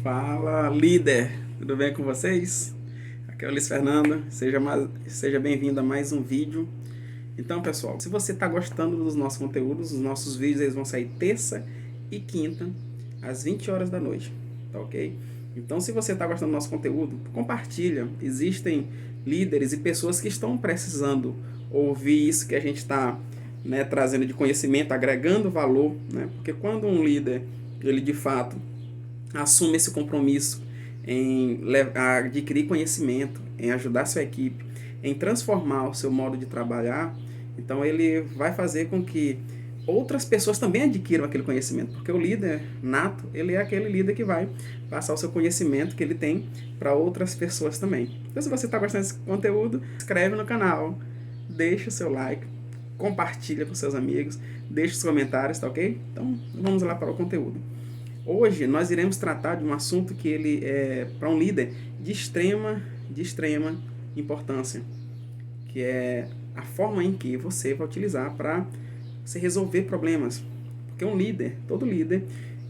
Fala, líder! Tudo bem com vocês? Aqui é o Luiz Fernando, seja bem-vindo a mais um vídeo. Então, pessoal, se você está gostando dos nossos conteúdos, os nossos vídeos eles vão sair terça e quinta, às 20 horas da noite, tá ok? Então, se você está gostando do nosso conteúdo, compartilha. Existem líderes e pessoas que estão precisando ouvir isso que a gente está trazendo de conhecimento, agregando valor, né? Porque quando um líder, ele de fato assume esse compromisso em adquirir conhecimento, em ajudar sua equipe, em transformar o seu modo de trabalhar, então ele vai fazer com que outras pessoas também adquiram aquele conhecimento, porque o líder nato, ele é aquele líder que vai passar o seu conhecimento que ele tem para outras pessoas também. Então, se você está gostando desse conteúdo, se inscreve no canal, deixa o seu like, compartilha com seus amigos, deixa os comentários, tá ok? Então, vamos lá para o conteúdo. Hoje nós iremos tratar de um assunto que ele é para um líder de extrema importância, que é a forma em que você vai utilizar para você resolver problemas. Porque um líder, todo líder,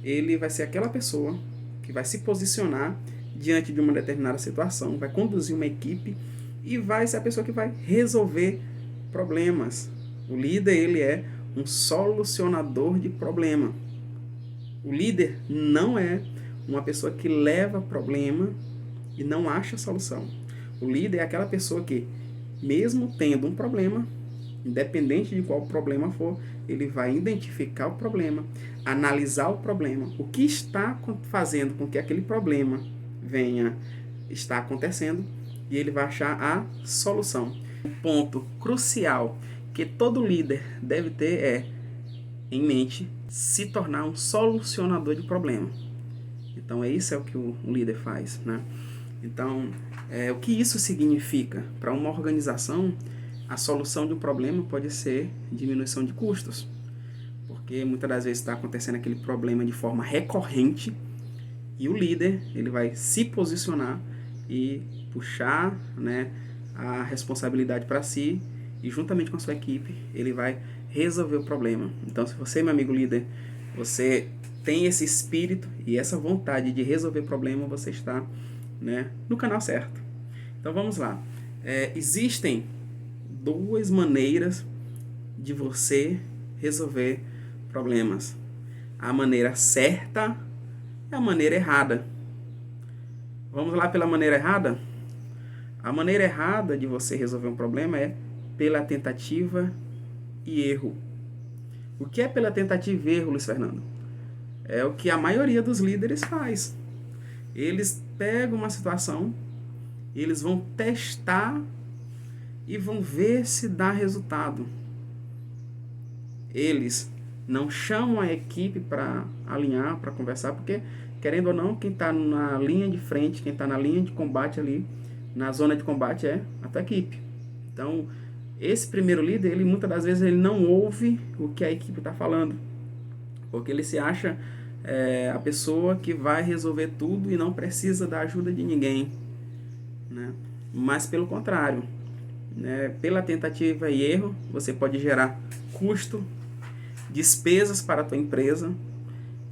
ele vai ser aquela pessoa que vai se posicionar diante de uma determinada situação, vai conduzir uma equipe e vai ser a pessoa que vai resolver problemas. O líder, ele é um solucionador de problema. O líder não é uma pessoa que leva problema e não acha solução. O líder é aquela pessoa que, mesmo tendo um problema, independente de qual problema for, ele vai identificar o problema, analisar o problema, o que está fazendo com que aquele problema venha estar acontecendo, e ele vai achar a solução. O ponto crucial que todo líder deve ter é em mente se tornar um solucionador de problema. Então, isso é o que o líder faz, né? Então, o que isso significa? Para uma organização, a solução de um problema pode ser diminuição de custos, porque muitas das vezes está acontecendo aquele problema de forma recorrente e o líder ele vai se posicionar e puxar, né, a responsabilidade para si e juntamente com a sua equipe ele vai resolver o problema. Então, se você, meu amigo líder, você tem esse espírito e essa vontade de resolver problema, você está, né, no canal certo. Então, vamos lá. Existem duas maneiras de você resolver problemas. A maneira certa e a maneira errada. Vamos lá pela maneira errada? A maneira errada de você resolver um problema é pela tentativa e erro. O que é pela tentativa e erro, Luiz Fernando? É o que a maioria dos líderes faz. Eles pegam uma situação, eles vão testar e vão ver se dá resultado. Eles não chamam a equipe para alinhar, para conversar, porque, querendo ou não, quem está na linha de frente, quem está na linha de combate ali, na zona de combate é a tua equipe. Então, esse primeiro líder, ele muitas das vezes ele não ouve o que a equipe está falando, porque ele se acha a pessoa que vai resolver tudo e não precisa da ajuda de ninguém, né? Mas pelo contrário, né? Pela tentativa e erro, você pode gerar custo, despesas para a tua empresa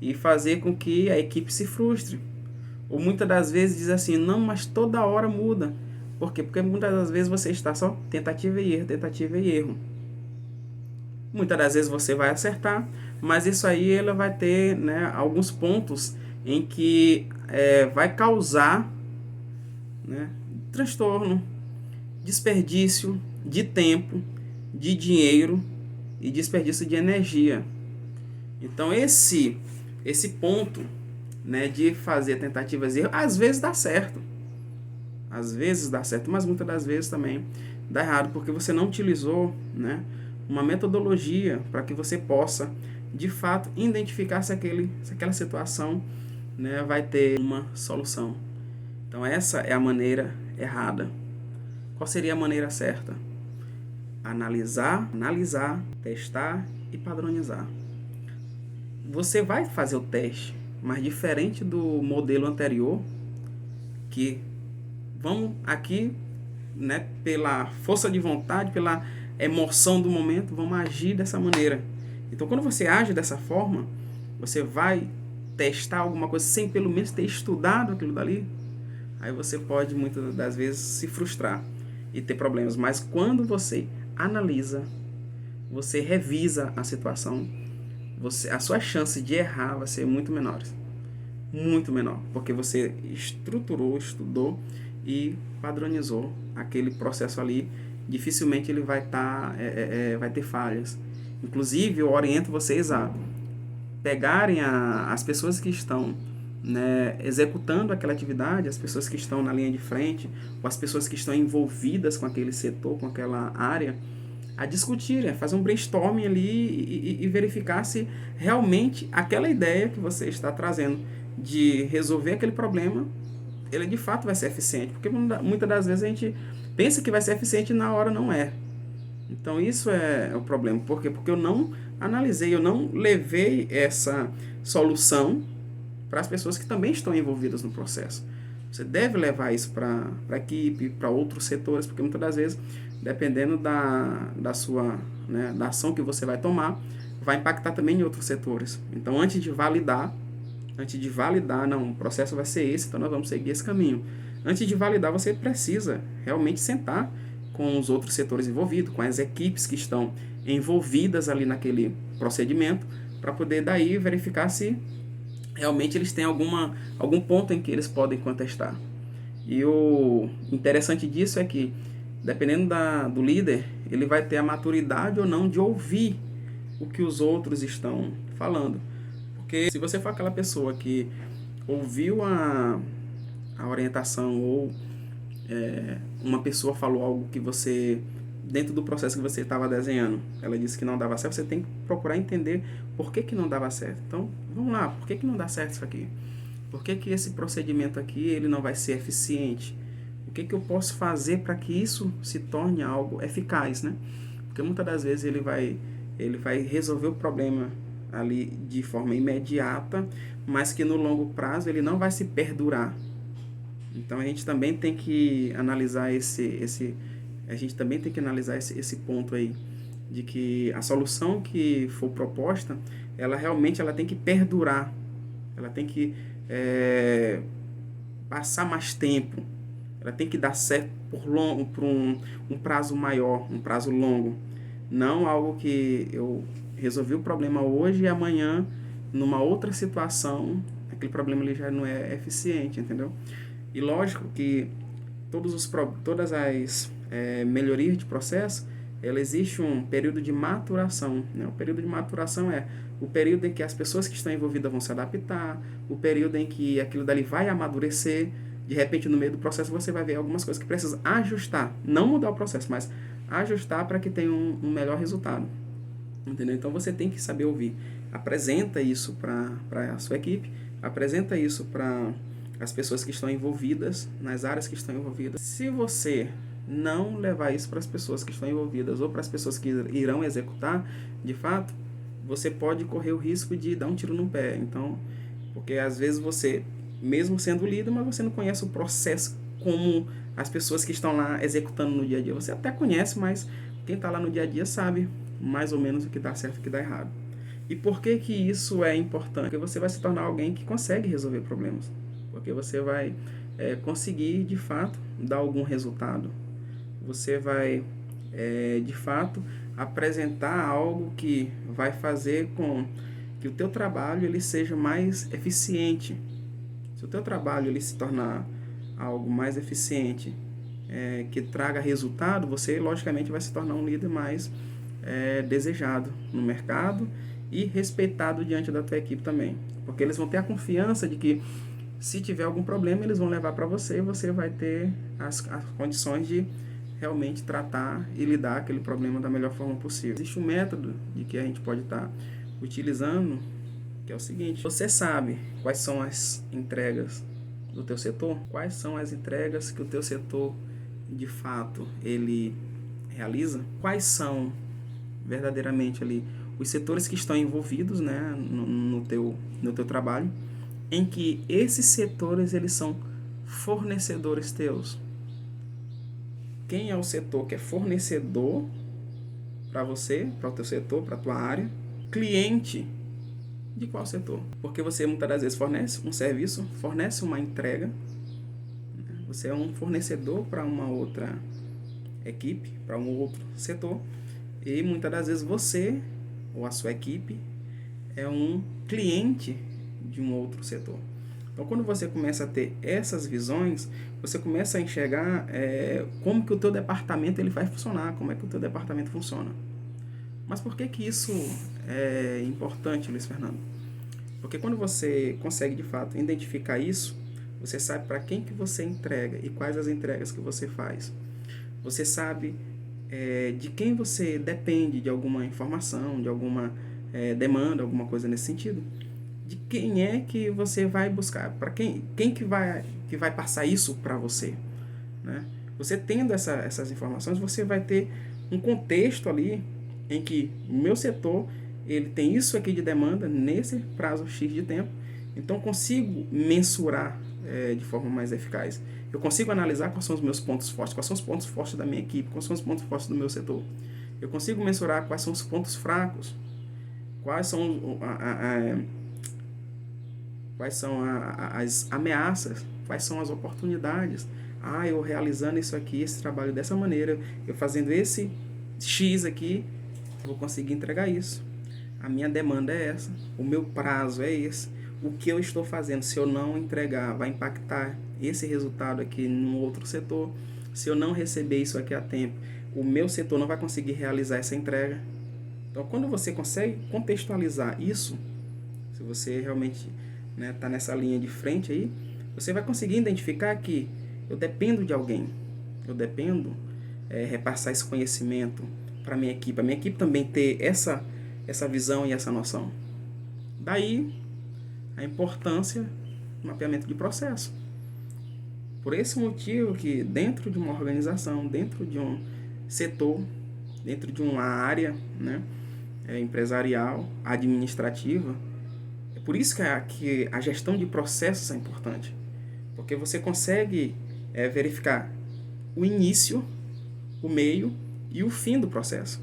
e fazer com que a equipe se frustre. Ou muitas das vezes diz assim, não, mas toda hora muda. Por quê? Porque muitas das vezes você está só tentativa e erro. Muitas das vezes você vai acertar, mas isso aí ela vai ter, né, alguns pontos em que vai causar, né, transtorno, desperdício de tempo, de dinheiro e desperdício de energia. Então esse ponto, né, de fazer tentativas e erros, às vezes dá certo. Às vezes dá certo, mas muitas das vezes também dá errado, porque você não utilizou, né, uma metodologia para que você possa, de fato, identificar se aquela situação, né, vai ter uma solução. Então, essa é a maneira errada. Qual seria a maneira certa? Analisar, testar e padronizar. Você vai fazer o teste, mas diferente do modelo anterior, que vamos aqui, né, pela força de vontade, pela emoção do momento, vamos agir dessa maneira. Então, quando você age dessa forma, você vai testar alguma coisa sem pelo menos ter estudado aquilo dali, aí você pode muitas das vezes se frustrar e ter problemas. Mas quando você analisa, você revisa a situação, a sua chance de errar vai ser muito menor. Muito menor, porque você estruturou, estudou e padronizou aquele processo ali. Dificilmente ele vai vai ter falhas. Inclusive, eu oriento vocês a pegarem as pessoas que estão, né, executando aquela atividade, as pessoas que estão na linha de frente, ou as pessoas que estão envolvidas com aquele setor, com aquela área, a discutir, fazer um brainstorming ali e verificar se realmente aquela ideia que você está trazendo de resolver aquele problema, ele de fato vai ser eficiente. Porque muitas das vezes a gente pensa que vai ser eficiente e na hora não é. Então isso é o problema. Por quê? Porque eu não analisei, eu não levei essa solução para as pessoas que também estão envolvidas no processo. Você deve levar isso para a equipe, para outros setores, porque muitas das vezes, dependendo da sua, né, da ação que você vai tomar, vai impactar também em outros setores. Então, antes de validar, não, o processo vai ser esse, então nós vamos seguir esse caminho. Antes de validar, você precisa realmente sentar com os outros setores envolvidos, com as equipes que estão envolvidas ali naquele procedimento, para poder daí verificar se realmente eles têm algum ponto em que eles podem contestar. E o interessante disso é que, dependendo do líder, ele vai ter a maturidade ou não de ouvir o que os outros estão falando. Porque se você for aquela pessoa que ouviu a orientação ou uma pessoa falou algo que você, dentro do processo que você estava desenhando, ela disse que não dava certo, você tem que procurar entender por que não dava certo. Então, vamos lá, por que não dá certo isso aqui? Por que esse procedimento aqui ele não vai ser eficiente? O que eu posso fazer para que isso se torne algo eficaz, né? Porque muitas das vezes ele vai resolver o problema ali de forma imediata, mas que no longo prazo ele não vai se perdurar. Então a gente também tem que analisar esse ponto aí, de que a solução que for proposta, ela realmente tem que perdurar, ela tem que passar mais tempo, ela tem que dar certo por um prazo maior, um prazo longo, não algo que eu resolvi o problema hoje e amanhã, numa outra situação, aquele problema ele já não é eficiente, entendeu? E lógico que todas as melhorias de processo, ela existe um período de maturação, né? O período de maturação é o período em que as pessoas que estão envolvidas vão se adaptar, o período em que aquilo dali vai amadurecer. De repente, no meio do processo, você vai ver algumas coisas que precisa ajustar, não mudar o processo, mas ajustar para que tenha um melhor resultado. Entendeu? Então você tem que saber ouvir. Apresenta isso para a sua equipe, apresenta isso para as pessoas que estão envolvidas, nas áreas que estão envolvidas. Se você não levar isso para as pessoas que estão envolvidas ou para as pessoas que irão executar, de fato, você pode correr o risco de dar um tiro no pé. Então, porque às vezes você, mesmo sendo líder, mas você não conhece o processo como as pessoas que estão lá executando no dia a dia. Você até conhece, mas quem está lá no dia a dia sabe mais ou menos o que dá certo e o que dá errado. E por que isso é importante? Porque você vai se tornar alguém que consegue resolver problemas. Porque você vai conseguir, de fato, dar algum resultado. Você vai, de fato, apresentar algo que vai fazer com que o teu trabalho ele seja mais eficiente. Se o teu trabalho ele se tornar algo mais eficiente, que traga resultado, você, logicamente, vai se tornar um líder mais desejado no mercado e respeitado diante da tua equipe também. Porque eles vão ter a confiança de que, se tiver algum problema, eles vão levar para você e você vai ter as condições de realmente tratar e lidar aquele problema da melhor forma possível. Existe um método de que a gente pode estar utilizando, que é o seguinte: você sabe quais são as entregas do teu setor? Quais são as entregas que o teu setor, de fato, ele realiza? Quais são verdadeiramente ali os setores que estão envolvidos, né, no teu trabalho, em que esses setores eles são fornecedores teus? Quem é o setor que é fornecedor para você, para o teu setor, para a tua área? Cliente De qual setor? Porque você muitas das vezes fornece um serviço, fornece uma entrega, né? Você é um fornecedor para uma outra equipe, para um outro setor, e muitas das vezes você ou a sua equipe é um cliente de um outro setor. Então, quando você começa a ter essas visões, você começa a enxergar como que o teu departamento ele vai funcionar, como é que o teu departamento funciona. Mas por que isso é importante, Luiz Fernando? Porque quando você consegue, de fato, identificar isso, você sabe para quem que você entrega e quais as entregas que você faz. Você sabe de quem você depende de alguma informação, de alguma demanda, alguma coisa nesse sentido. De quem é que você vai buscar, para quem que vai passar isso para você, né? Você tendo essas informações, você vai ter um contexto ali em que o meu setor ele tem isso aqui de demanda nesse prazo X de tempo, então consigo mensurar de forma mais eficaz. Eu consigo analisar quais são os meus pontos fortes, quais são os pontos fortes da minha equipe, quais são os pontos fortes do meu setor. Eu consigo mensurar quais são os pontos fracos, quais são as ameaças, quais são as oportunidades. Eu realizando isso aqui, esse trabalho dessa maneira, eu fazendo esse X aqui, vou conseguir entregar isso. A minha demanda é essa, o meu prazo é esse. O que eu estou fazendo, se eu não entregar, vai impactar esse resultado aqui no outro setor. Se eu não receber isso aqui a tempo, o meu setor não vai conseguir realizar essa entrega. Então, quando você consegue contextualizar isso, se você realmente tá nessa linha de frente aí, você vai conseguir identificar que eu dependo de alguém, eu dependo repassar esse conhecimento para a minha equipe também ter essa visão e essa noção. Daí a importância do mapeamento de processo. Por esse motivo que dentro de uma organização, dentro de um setor, dentro de uma área, né, empresarial, administrativa, é por isso que a gestão de processos é importante. Porque você consegue verificar o início, o meio e o fim do processo.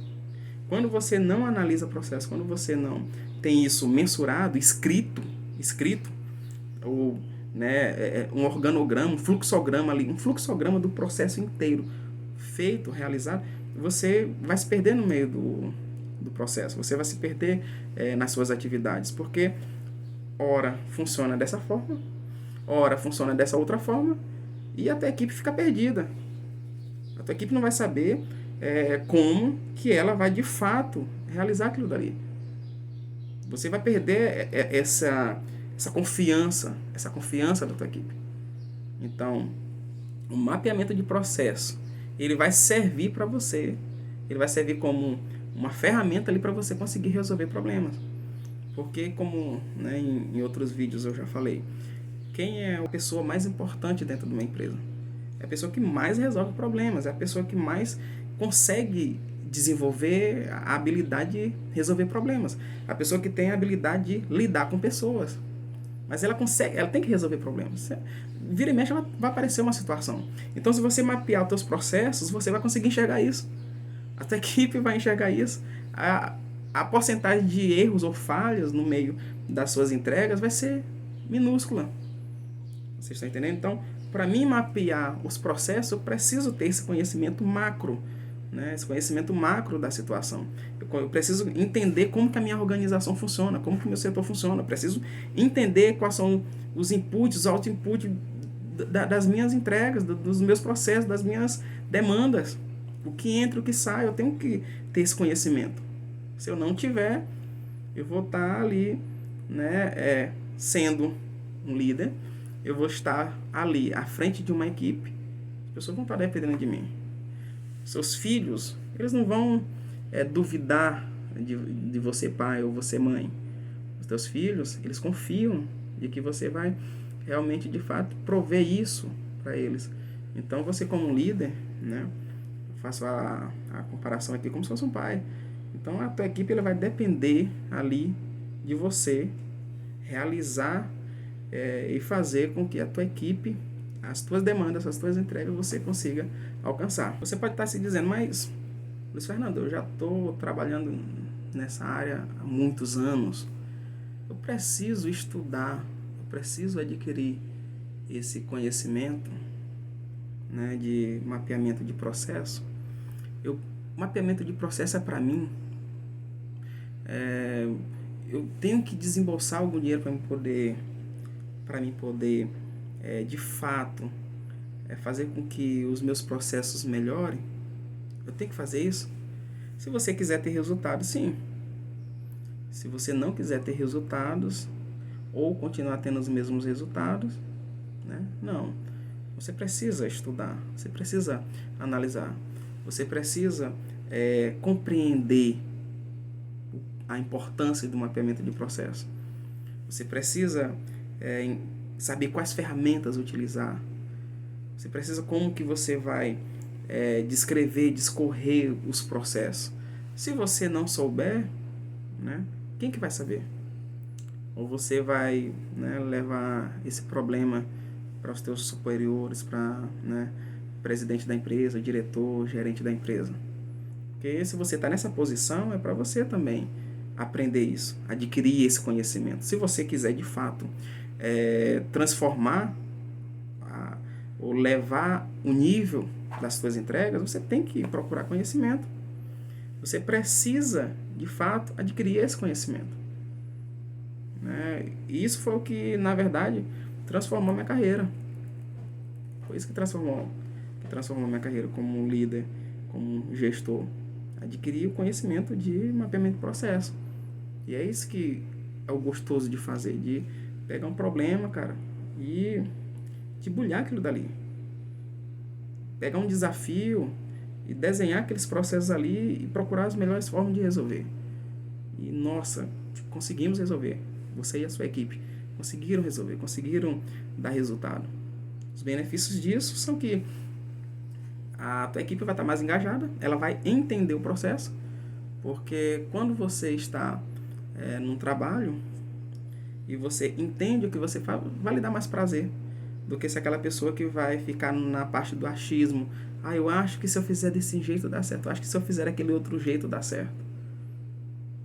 Quando você não analisa o processo, quando você não tem isso mensurado, escrito, ou um organograma, um fluxograma ali, um fluxograma do processo inteiro, feito, realizado, você vai se perder no meio do processo, você vai se perder nas suas atividades, porque ora funciona dessa forma, ora funciona dessa outra forma, e a tua equipe fica perdida. A tua equipe não vai saber como que ela vai de fato realizar aquilo dali. Você vai perder essa confiança da tua equipe. Então, o mapeamento de processo, ele vai servir para você, ele vai servir como uma ferramenta ali para você conseguir resolver problemas. Porque, como em outros vídeos eu já falei, quem é a pessoa mais importante dentro de uma empresa? É a pessoa que mais resolve problemas, é a pessoa que mais consegue desenvolver a habilidade de resolver problemas. A pessoa que tem a habilidade de lidar com pessoas. Mas ela tem que resolver problemas. Vira e mexe, vai aparecer uma situação. Então, se você mapear os seus processos, você vai conseguir enxergar isso. A tua equipe vai enxergar isso. A porcentagem de erros ou falhas no meio das suas entregas vai ser minúscula. Vocês estão entendendo? Então, para mim mapear os processos, eu preciso ter esse conhecimento macro, esse conhecimento macro da situação. Eu preciso entender como que a minha organização funciona, como que o meu setor funciona. Eu preciso entender quais são os inputs, os out-inputs das minhas entregas, dos meus processos, das minhas demandas. O que entra, o que sai, eu tenho que ter esse conhecimento. Se eu não tiver, eu vou estar ali, sendo um líder, eu vou estar ali à frente de uma equipe, as pessoas vão estar dependendo de mim. Seus filhos, eles não vão duvidar de você pai ou você mãe. Os teus filhos, eles confiam de que você vai realmente, de fato, prover isso para eles. Então, você como líder, faço a comparação aqui como se fosse um pai. Então, a tua equipe ela vai depender ali de você realizar e fazer com que a tua equipe, as tuas demandas, as tuas entregas, você consiga alcançar. Você pode estar se dizendo, mas, Luiz Fernando, eu já estou trabalhando nessa área há muitos anos. eu preciso estudar, eu preciso adquirir esse conhecimento, né, de mapeamento de processo. Mapeamento de processo é para mim, eu tenho que desembolsar algum dinheiro para mim poder de fato fazer com que os meus processos melhorem. Eu tenho que fazer isso. Se você quiser ter resultados, sim. Se você não quiser ter resultados ou continuar tendo os mesmos resultados, né? Não. Você precisa estudar, você precisa analisar, você precisa compreender a importância do mapeamento de processo. Você precisa saber quais ferramentas utilizar. Você precisa como que você vai descrever, discorrer os processos. Se você não souber, né, quem que vai saber? Ou você vai, né, levar esse problema para os teus superiores, para, né, presidente da empresa, diretor, gerente da empresa. Porque se você está nessa posição, é para você também aprender isso, adquirir esse conhecimento. Se você quiser, de fato, transformar ou levar o nível das suas entregas, você tem que procurar conhecimento. Você precisa, de fato, adquirir esse conhecimento. E isso foi o que, na verdade, transformou minha carreira. Foi isso que transformou minha carreira como líder, como gestor. Adquirir o conhecimento de mapeamento de processo. E é isso que é o gostoso de fazer, de pegar um problema, cara, e debulhar aquilo dali. Pegar um desafio e desenhar aqueles processos ali e procurar as melhores formas de resolver. E, nossa, conseguimos resolver. Você e a sua equipe conseguiram resolver, conseguiram dar resultado. Os benefícios disso são que a tua equipe vai estar mais engajada, ela vai entender o processo, porque quando você está num trabalho e você entende o que você faz, vai lhe dar mais prazer do que se aquela pessoa que vai ficar na parte do achismo. Eu acho que se eu fizer desse jeito dá certo, eu acho que se eu fizer daquele outro jeito dá certo.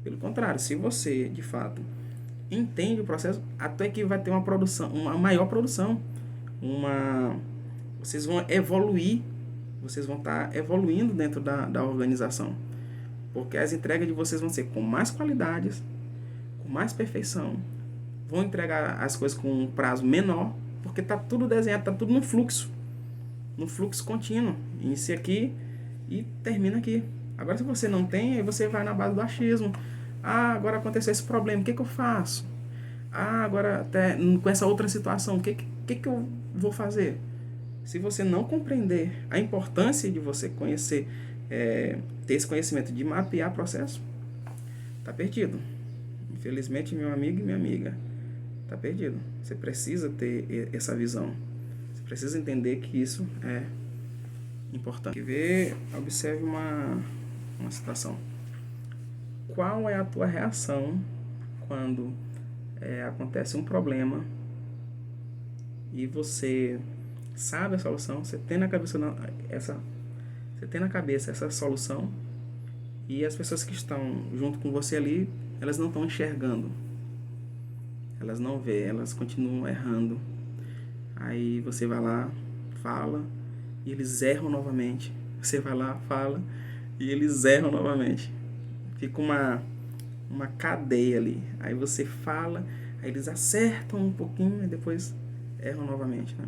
Pelo contrário, se você, de fato, entende o processo, a tua equipe vai ter uma produção, uma maior produção, vocês vão evoluir, vocês vão estar evoluindo dentro da organização, porque as entregas de vocês vão ser com mais qualidades, com mais perfeição, vão entregar as coisas com um prazo menor, porque está tudo desenhado, está tudo no fluxo contínuo, inicia aqui e termina aqui. Agora, se você não tem, aí você vai na base do achismo. Agora aconteceu esse problema, o que eu faço? Agora até com essa outra situação, o que eu vou fazer? Se você não compreender a importância de você conhecer, ter esse conhecimento de mapear processo, tá perdido. Infelizmente, meu amigo e minha amiga, tá perdido. Você precisa ter essa visão. Você precisa entender que isso é importante. Observe uma situação. Qual é a tua reação quando acontece um problema e você sabe a solução, você tem na cabeça essa solução e as pessoas que estão junto com você ali, elas não estão enxergando, elas não vê, elas continuam errando. Aí você vai lá, fala e eles erram novamente. Você vai lá, fala e eles erram novamente. Fica uma cadeia ali. Aí você fala, aí eles acertam um pouquinho e depois erram novamente, né?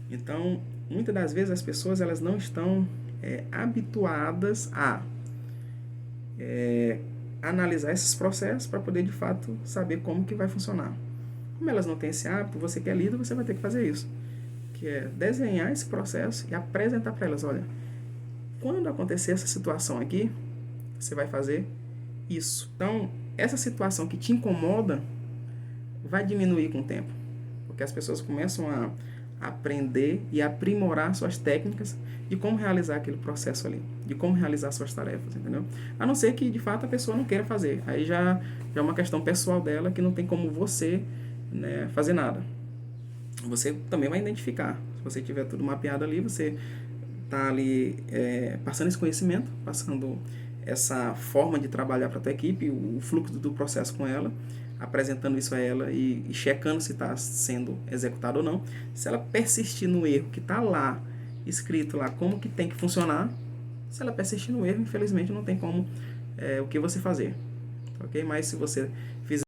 Então, muitas das vezes as pessoas elas não estão habituadas a analisar esses processos para poder de fato saber como que vai funcionar. Como elas não têm esse hábito, você que é líder, você vai ter que fazer isso, que é desenhar esse processo e apresentar para elas, olha, quando acontecer essa situação aqui, você vai fazer isso. Então, essa situação que te incomoda vai diminuir com o tempo, porque as pessoas começam a aprender e aprimorar suas técnicas de como realizar aquele processo ali, de como realizar suas tarefas, entendeu? A não ser que, de fato, a pessoa não queira fazer. Aí já é uma questão pessoal dela que não tem como você, né, fazer nada. Você também vai identificar. Se você tiver tudo mapeado ali, você está ali passando esse conhecimento, passando essa forma de trabalhar para a tua equipe, o fluxo do processo com ela. apresentando isso a ela e checando se está sendo executado ou não. Se ela persistir no erro que está lá, escrito lá como que tem que funcionar, se ela persistir no erro, infelizmente não tem como o que você fazer, ok? Mas se você fizer